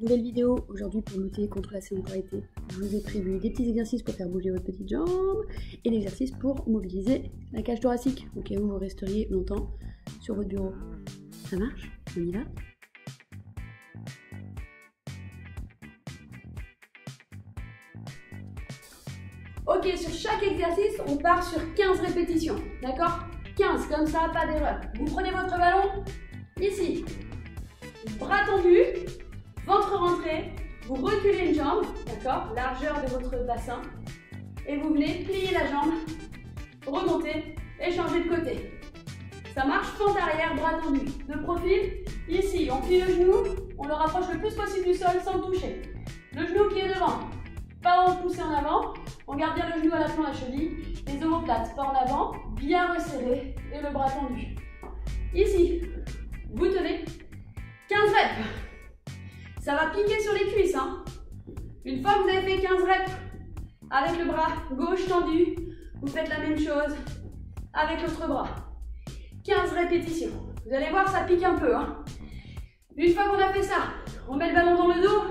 Nouvelle vidéo aujourd'hui pour lutter contre la sédentarité. Je vous ai prévu des petits exercices pour faire bouger votre petite jambe et l'exercice pour mobiliser la cage thoracique au cas où vous resteriez longtemps sur votre bureau. Ça marche? On y va? Ok, sur chaque exercice, on part sur 15 répétitions, d'accord? 15, comme ça, pas d'erreur. Vous prenez votre ballon, ici, bras tendus, ventre rentré, vous reculez une jambe, d'accord? Largeur de votre bassin, et vous venez plier la jambe, remonter et changer de côté. Ça marche, fente arrière, bras tendu. De profil, ici, on plie le genou, on le rapproche le plus possible du sol sans le toucher. Le genou qui est devant, pas repoussé en avant, on garde bien le genou à l'aplomb, la cheville, les omoplates, pas en avant, bien resserré et le bras tendu. Ici, vous tenez 15 reps. Ça va piquer sur les cuisses, hein. Une fois que vous avez fait 15 reps, avec le bras gauche tendu, vous faites la même chose avec l'autre bras. 15 répétitions. Vous allez voir, ça pique un peu, hein. Une fois qu'on a fait ça, on met le ballon dans le dos,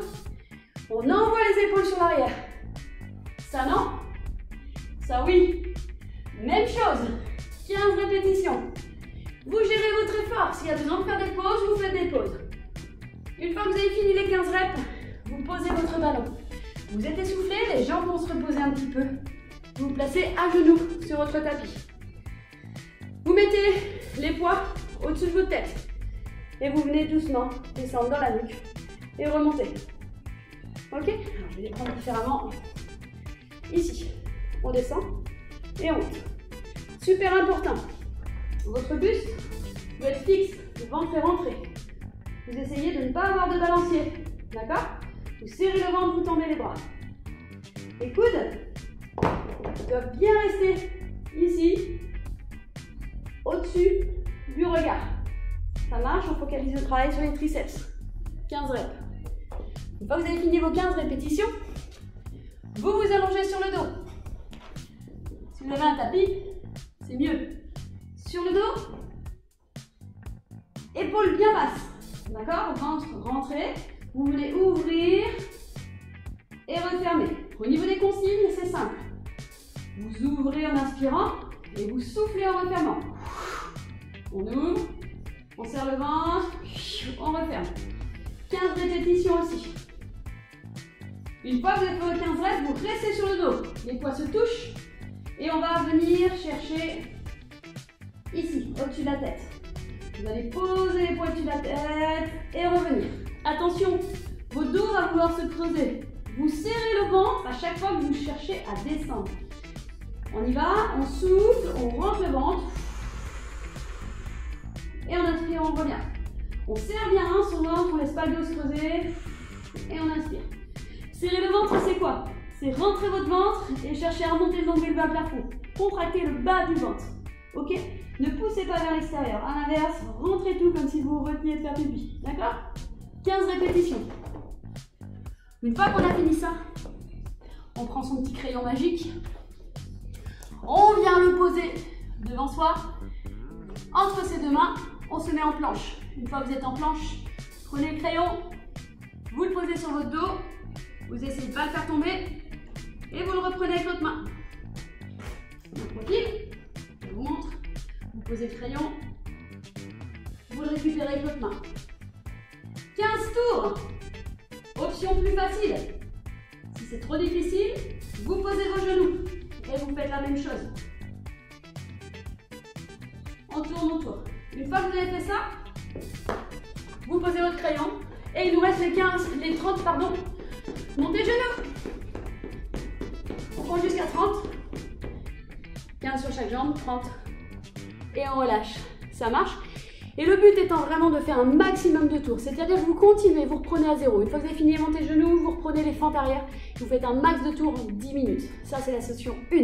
on envoie les épaules sur l'arrière. Ça non? Ça oui. Même chose. 15 répétitions. Vous gérez votre effort. S'il y a besoin de faire des pauses, vous faites des pauses. Une fois que vous avez fini les 15 reps, vous posez votre ballon. Vous êtes essoufflé, les jambes vont se reposer un petit peu. Vous vous placez à genoux sur votre tapis. Vous mettez les poids au-dessus de votre tête. Et vous venez doucement descendre dans la nuque et remonter. Ok? Alors, je vais les prendre différemment. Ici, on descend et on monte. Super important. Votre buste doit être fixe, le ventre est rentré. Vous essayez de ne pas avoir de balancier. D'accord? Vous serrez le ventre, vous tendez les bras. Les coudes doivent bien rester ici, au-dessus du regard. Ça marche, on focalise le travail sur les triceps. 15 reps. Une fois que vous avez fini vos 15 répétitions, vous vous allongez sur le dos. Si vous avez un tapis, c'est mieux. Sur le dos, épaules bien basses. D'accord? Ventre rentré. Vous voulez ouvrir et refermer. Au niveau des consignes, c'est simple. Vous ouvrez en inspirant et vous soufflez en refermant. On ouvre, on serre le ventre, on referme. 15 répétitions aussi. Une fois que vous avez fait vos 15 reps, vous restez sur le dos. Les poids se touchent et on va venir chercher ici, au-dessus de la tête. Vous allez poser les poids au-dessus de la tête et revenir. Attention, votre dos va vouloir se creuser. Vous serrez le ventre à chaque fois que vous cherchez à descendre. On y va, on souffle, on rentre le ventre. Et on inspire, on revient. On serre bien son ventre, on laisse pas le dos se creuser. Et on inspire. Serrer le ventre, c'est quoi? C'est rentrer votre ventre et chercher à remonter le nombril vers le plafond. Contractez le bas du ventre. Ok? Ne poussez pas vers l'extérieur. À l'inverse, rentrez tout comme si vous reteniez de faire pipi. D'accord? 15 répétitions. Une fois qu'on a fini ça, on prend son petit crayon magique. On vient le poser devant soi. Entre ses deux mains, on se met en planche. Une fois que vous êtes en planche, prenez le crayon, vous le posez sur votre dos. Vous essayez de ne pas le faire tomber et vous le reprenez avec l'autre main. Profil, je vous montre. Vous posez le crayon, vous le récupérez avec l'autre main. 15 tours. Option plus facile. Si c'est trop difficile, vous posez vos genoux et vous faites la même chose. On tourne autour. Une fois que vous avez fait ça, vous posez votre crayon et il nous reste les 30, pardon. Montez genoux. On compte jusqu'à 30. 15 sur chaque jambe, 30. Et on relâche. Ça marche. Et le but étant vraiment de faire un maximum de tours. C'est-à-dire que vous continuez, vous reprenez à zéro. Une fois que vous avez fini, montez genoux, vous reprenez les fentes arrière. Vous faites un max de tours en 10 minutes. Ça, c'est la session 1.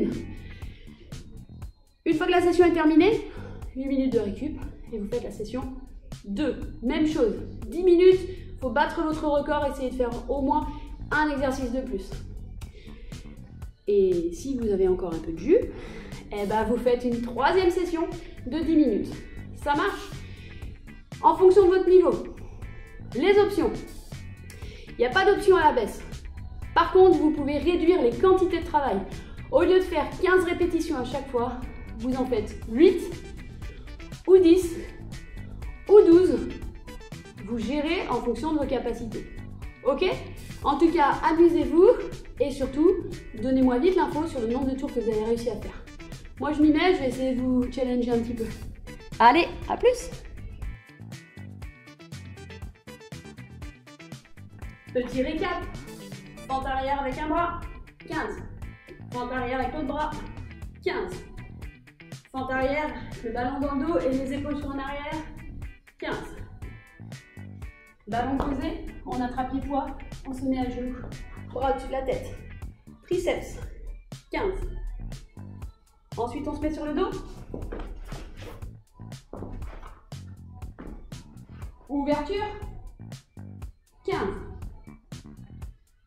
Une fois que la session est terminée, 8 minutes de récup. Et vous faites la session 2. Même chose. 10 minutes. Il faut battre votre record. Essayez de faire au moins un exercice de plus. Et si vous avez encore un peu de jus, eh ben vous faites une 3e session de 10 minutes. Ça marche? En fonction de votre niveau. Les options. Il n'y a pas d'option à la baisse. Par contre, vous pouvez réduire les quantités de travail. Au lieu de faire 15 répétitions à chaque fois, vous en faites 8 ou 10 ou 12. Vous gérez en fonction de vos capacités. Ok? En tout cas, amusez-vous et surtout, donnez-moi vite l'info sur le nombre de tours que vous avez réussi à faire. Moi, je m'y mets, je vais essayer de vous challenger un petit peu. Allez, à plus! Petit récap. Fente arrière avec un bras, 15. Fente arrière avec l'autre bras, 15. Fente arrière, le ballon dans le dos et les épaules sur en arrière, 15. Ballon posé, on attrape les poids, on se met à genoux, bras au-dessus de la tête. Triceps, 15. Ensuite, on se met sur le dos. Ouverture, 15.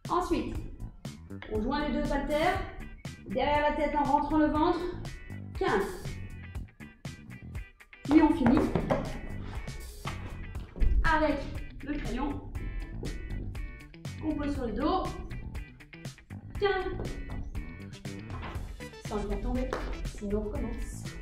Ensuite, on joint les deux haltères, derrière la tête en rentrant le ventre, 15. Puis on finit avec le crayon qu'on pose sur le dos, 15. Sans le faire tomber, sinon on recommence.